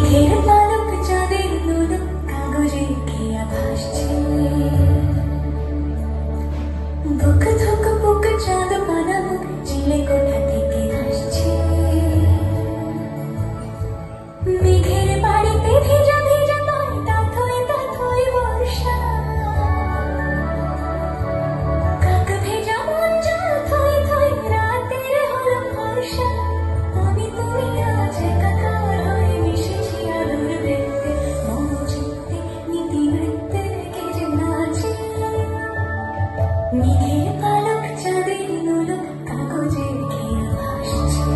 মেঘের পালক চাঁদের দোলক কাগজে খেয়া ভাসছে বুক ধুক বুক চাঁদ পানা মুখ চিলে কোঠা থেকে আসছে মেঘের বাড়িতে ভেজা ভেজা পায় তাথই বর্ষা কাক ভেজা মন জল থই থই রাতের হলো বর্ষা আমি তুমি আজ একাকার হয়ে মিশেছি আলোর বৃত্তে মন চিত্তে নীতি বৃত্তে কে যে নাচে মেঘের পালক চাঁদের দোলক কাগজে খেয়া ভাসছে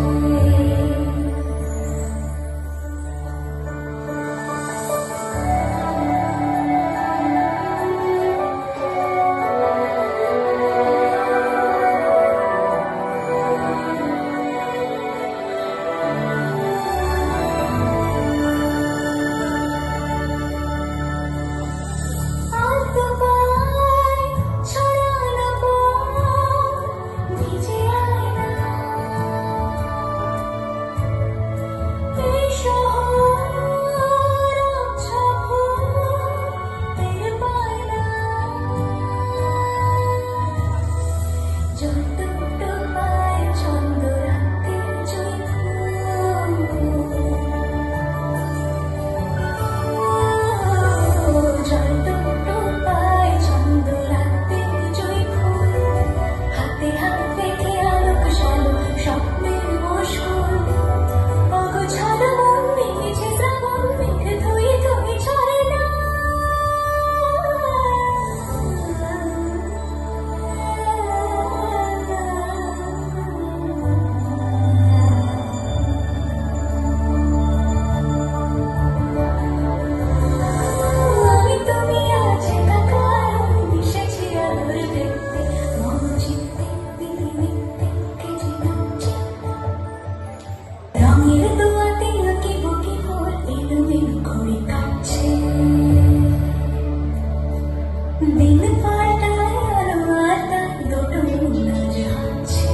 দিন পাল্টায় আলো আতা দুটো নাচ হচ্ছে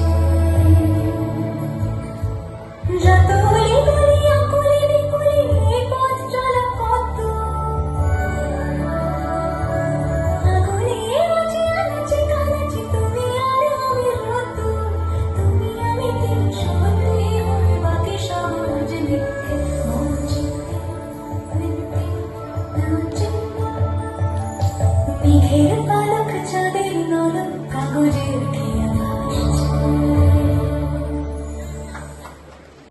যত গলি আকুলে বিকুলে এই পথ চলা কত আগুনে বাঁচে আনাচে কানাচে তুমি আর আমি রত তুমি আমি তিন সবই হয়ে বাকি সব আজ মিথ্যে মন চিত্তে নাচে মেঘের পালক চাঁদের দোলক কাগজের